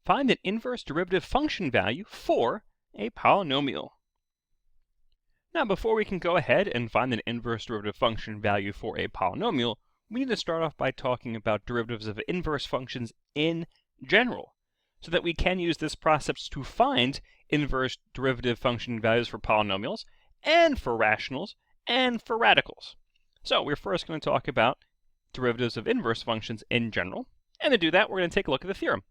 find an inverse derivative function value for a polynomial. Now, before we can go ahead and find an inverse derivative function value for a polynomial, we need to start off by talking about derivatives of inverse functions in general, so that we can use this process to find inverse derivative function values for polynomials, and for rationals, and for radicals. So we're first going to talk about derivatives of inverse functions in general, and to do that we're going to take a look at the theorem.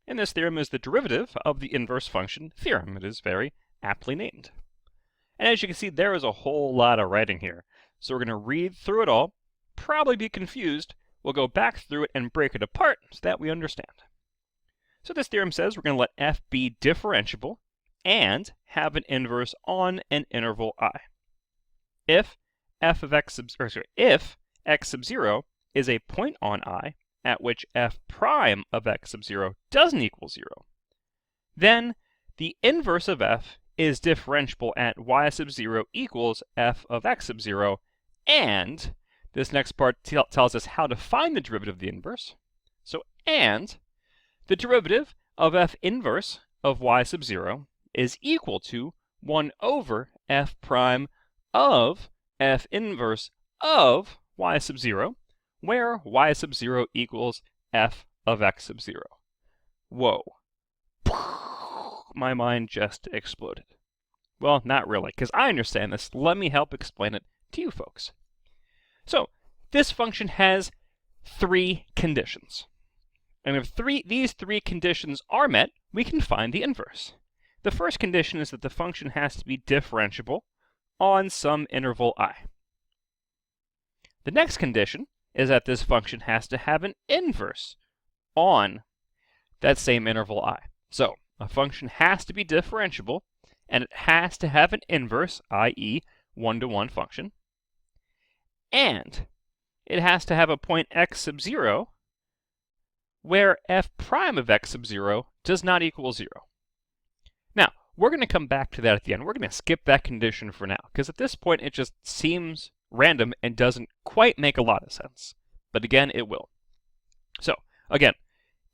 And this theorem is the derivative of the inverse function theorem. It is very aptly named. And as you can see, there is a whole lot of writing here. So we're going to read through it all, probably be confused. We'll go back through it and break it apart so that we understand. So this theorem says we're going to let f be differentiable and have an inverse on an interval I. If if x sub 0 is a point on I at which f prime of x sub 0 doesn't equal 0, then the inverse of f is differentiable at y sub 0 equals f of x sub 0, and this next part tells us how to find the derivative of the inverse. So, and the derivative of f inverse of y sub 0 is equal to 1 over f prime of f inverse of y sub 0, where y sub 0 equals f of x sub 0. Whoa. My mind just exploded. Well, not really, because I understand this. Let me help explain it to you folks. So, this function has 3 conditions. And if these three conditions are met, we can find the inverse. The first condition is that the function has to be differentiable on some interval I. The next condition is that this function has to have an inverse on that same interval I. So, a function has to be differentiable, and it has to have an inverse, i.e. one-to-one function, and it has to have a point x sub 0 where f prime of x sub 0 does not equal 0. Now, we're going to come back to that at the end. We're going to skip that condition for now, because at this point it just seems random and doesn't quite make a lot of sense. But again, it will. So, again,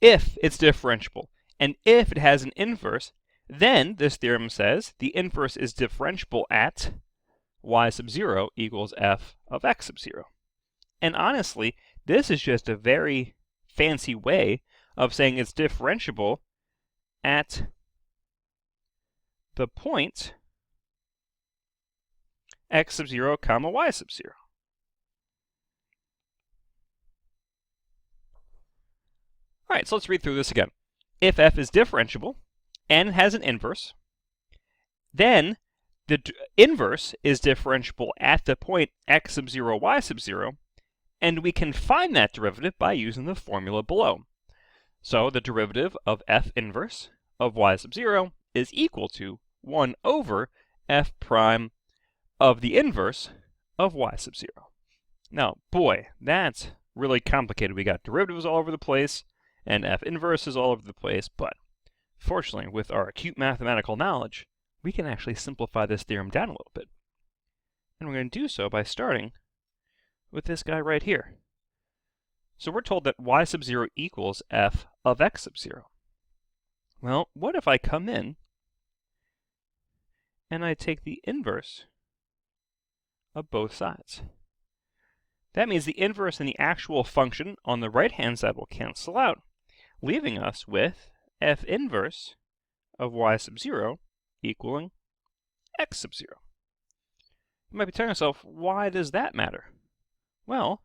if it's differentiable, and if it has an inverse, then this theorem says the inverse is differentiable at y sub 0 equals f of x sub 0. And honestly, this is just a very fancy way of saying it's differentiable at the point x sub 0 comma y sub 0. Alright, so let's read through this again. If f is differentiable and has an inverse, then the inverse is differentiable at the point x sub 0, y sub 0, and we can find that derivative by using the formula below. So the derivative of f inverse of y sub 0 is equal to 1 over f prime of the inverse of y sub 0. Now, boy, that's really complicated. We got derivatives all over the place, and f inverse is all over the place, but fortunately, with our acute mathematical knowledge, we can actually simplify this theorem down a little bit. And we're going to do so by starting with this guy right here. So we're told that y sub 0 equals f of x sub 0. Well, what if I come in and I take the inverse of both sides? That means the inverse and the actual function on the right-hand side will cancel out, leaving us with f inverse of y sub 0 equaling x sub 0. You might be telling yourself, why does that matter? Well,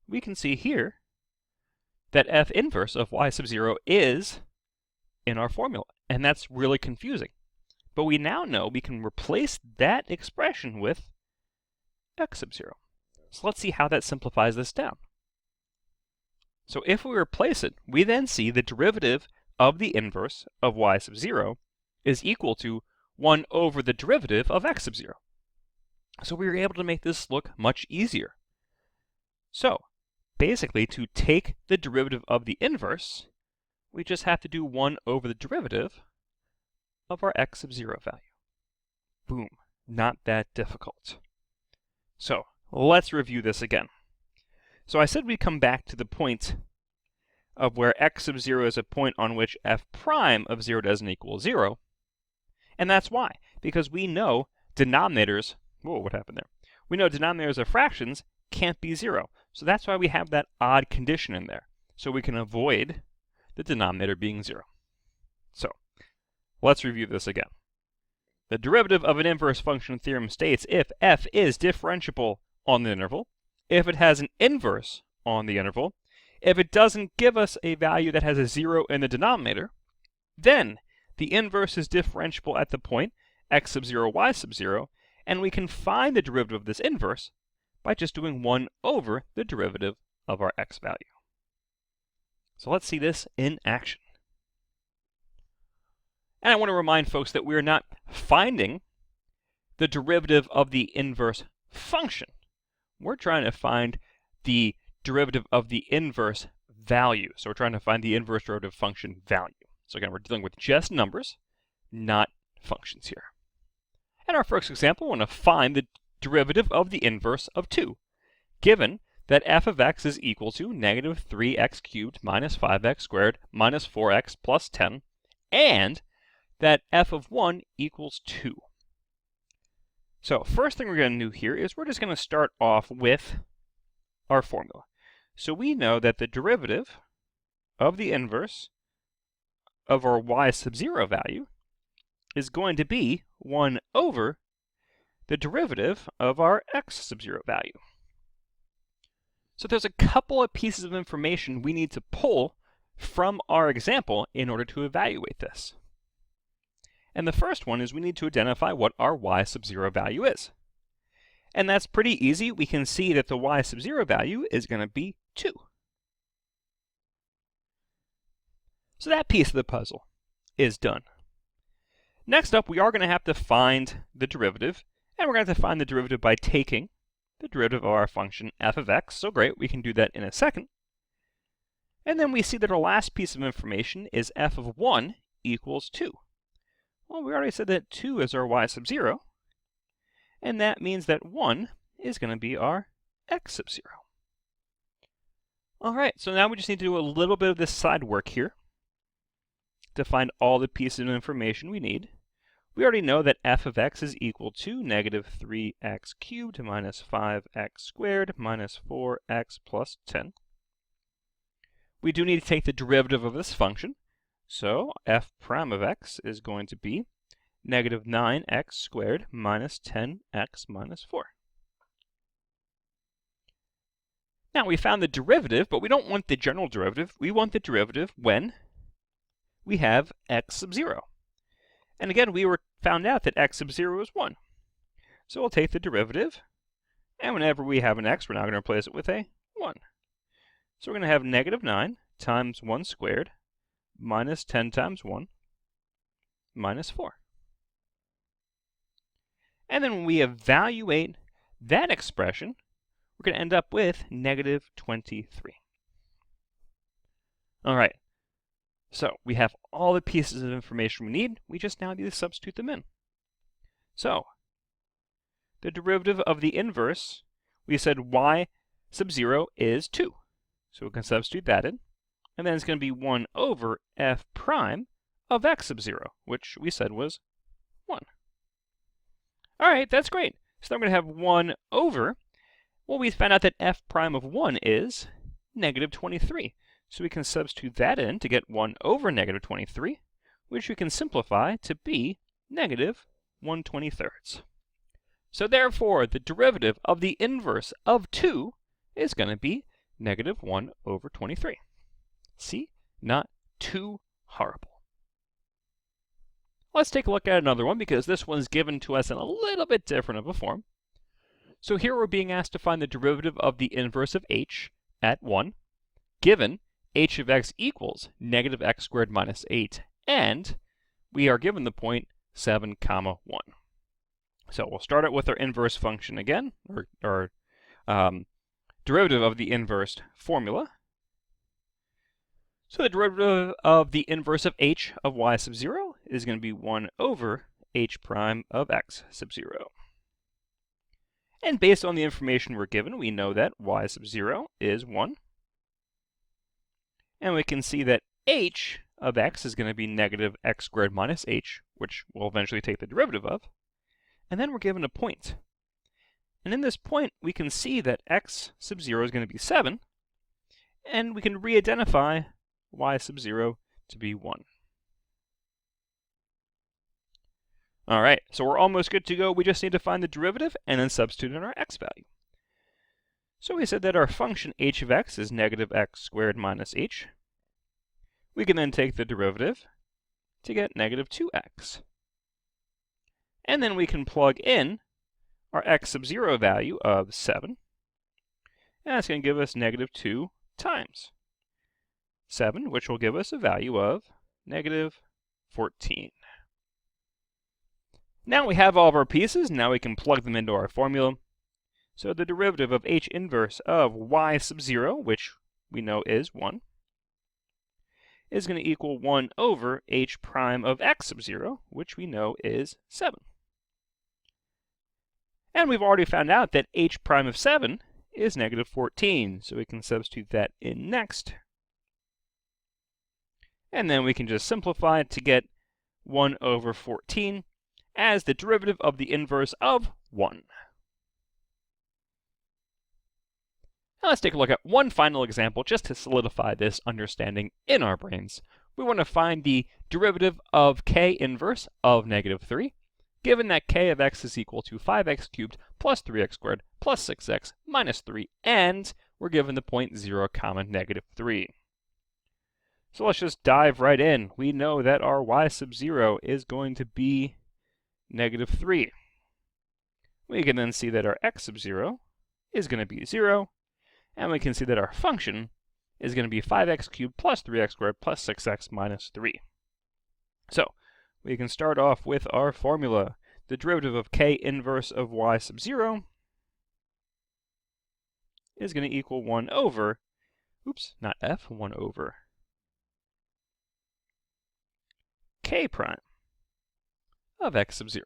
we can see here that f inverse of y sub 0 is in our formula, and that's really confusing. But we now know we can replace that expression with x sub 0. So let's see how that simplifies this down. So if we replace it, we then see the derivative of the inverse of y sub 0 is equal to 1 over the derivative of x sub 0. So we were able to make this look much easier. So, basically, to take the derivative of the inverse, we just have to do 1 over the derivative of our x sub 0 value. Boom. Not that difficult. So, let's review this again. So I said we'd come back to the point of where x sub 0 is a point on which f prime of 0 doesn't equal 0. And that's why, because we know denominators, whoa, what happened there? We know denominators of fractions can't be 0. So that's why we have that odd condition in there. So we can avoid the denominator being 0. So let's review this again. The derivative of an inverse function theorem states if f is differentiable on the interval, if it has an inverse on the interval, if it doesn't give us a value that has a 0 in the denominator, then the inverse is differentiable at the point x sub 0, y sub 0, and we can find the derivative of this inverse by just doing 1 over the derivative of our x value. So let's see this in action. And I want to remind folks that we are not finding the derivative of the inverse function. We're trying to find the derivative of the inverse value. So we're trying to find the inverse derivative function value. So again, we're dealing with just numbers, not functions here. And our first example, we want to find the derivative of the inverse of 2, given that f of x is equal to negative 3x cubed minus 5x squared minus 4x plus 10, and that f of 1 equals 2. So first thing we're going to do here is we're just going to start off with our formula. So we know that the derivative of the inverse of our y sub 0 value is going to be 1 over the derivative of our x sub 0 value. So there's a couple of pieces of information we need to pull from our example in order to evaluate this. And the first one is we need to identify what our y sub 0 value is. And that's pretty easy. We can see that the y sub 0 value is going to be 2. So that piece of the puzzle is done. Next up, we are going to have to find the derivative, and we're going to have to find the derivative by taking the derivative of our function f of x. So great, we can do that in a second. And then we see that our last piece of information is f of 1 equals 2. Well, we already said that 2 is our y sub 0, and that means that 1 is going to be our x sub 0. All right, so now we just need to do a little bit of this side work here to find all the pieces of information we need. We already know that f of x is equal to negative 3x cubed minus 5x squared minus 4x plus 10. We do need to take the derivative of this function. So f prime of x is going to be negative 9x squared minus 10x minus 4. Now we found the derivative, but we don't want the general derivative. We want the derivative when we have x sub 0. And again, we found out that x sub 0 is 1. So we'll take the derivative, and whenever we have an x, we're now going to replace it with a 1. So we're going to have negative 9 times 1 squared minus 10 times 1 minus 4. And then when we evaluate that expression, we're going to end up with negative 23. All right. So we have all the pieces of information we need. We just now need to substitute them in. So the derivative of the inverse, we said y sub 0 is 2. So we can substitute that in. And then it's going to be 1 over f prime of x sub 0, which we said was 1. All right, that's great. So then we're going to have 1 over, well, we found out that f prime of 1 is negative 23. So we can substitute that in to get 1 over negative 23, which we can simplify to be negative 1/23. So therefore, the derivative of the inverse of 2 is going to be negative 1 over 23. See? Not too horrible. Let's take a look at another one, because this one's given to us in a little bit different of a form. So here we're being asked to find the derivative of the inverse of h at 1, given h of x equals negative x squared minus 8, and we are given the point 7, 1. So we'll start out with our inverse function again, or derivative of the inverse formula. So the derivative of the inverse of h of y sub 0 is going to be 1 over h prime of x sub 0. And based on the information we're given, we know that y sub 0 is 1. And we can see that h of x is going to be negative x squared minus h, which we'll eventually take the derivative of. And then we're given a point. And in this point, we can see that x sub 0 is going to be 7. And we can re-identify y sub 0 to be 1. All right, so we're almost good to go. We just need to find the derivative and then substitute in our x value. So we said that our function h of x is negative x squared minus h. We can then take the derivative to get negative 2x. And then we can plug in our x sub 0 value of 7. And that's going to give us negative 2 times 7, which will give us a value of negative 14. Now we have all of our pieces. Now we can plug them into our formula. So the derivative of h inverse of y sub 0, which we know is 1, is going to equal 1 over h prime of x sub 0, which we know is 7. And we've already found out that h prime of 7 is negative 14, so we can substitute that in next. And then we can just simplify it to get 1 over 14 as the derivative of the inverse of 1. Now let's take a look at one final example just to solidify this understanding in our brains. We want to find the derivative of k inverse of negative 3, given that k of x is equal to 5x cubed plus 3x squared plus 6x minus 3, and we're given the point 0, negative 3. So let's just dive right in. We know that our y sub 0 is going to be negative 3. We can then see that our x sub 0 is going to be 0, and we can see that our function is going to be 5x cubed plus 3x squared plus 6x minus 3. So we can start off with our formula. The derivative of k inverse of y sub 0 is going to equal 1 over, 1 over k prime of x sub 0.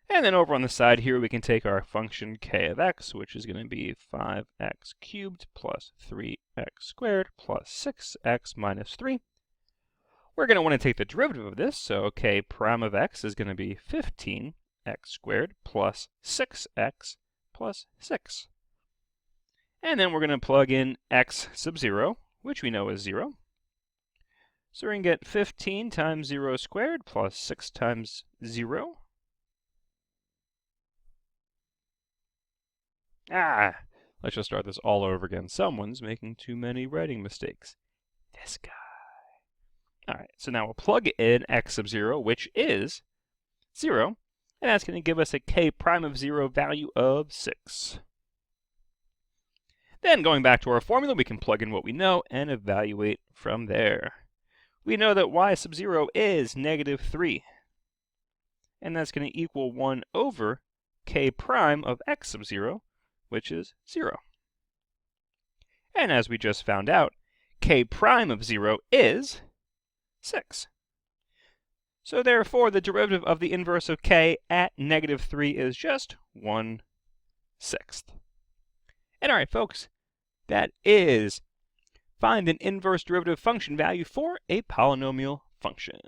And then over on the side here, we can take our function k of x, which is going to be 5x cubed plus 3x squared plus 6x minus 3. We're going to want to take the derivative of this, so k prime of x is going to be 15x squared plus 6x plus 6. And then we're going to plug in x sub 0, which we know is 0. So we're going to get 15 times 0 squared plus 6 times 0. Let's just start this all over again. Someone's making too many writing mistakes. This guy. All right, so now we'll plug in x sub 0, which is 0, and that's going to give us a k prime of 0 value of 6. Then going back to our formula, we can plug in what we know and evaluate from there. We know that y sub 0 is negative 3, and that's going to equal 1 over k prime of x sub 0, which is 0. And as we just found out, k prime of 0 is 6. So therefore, the derivative of the inverse of k at negative 3 is just 1/6. And all right, folks, that is find an inverse derivative function value for a polynomial function.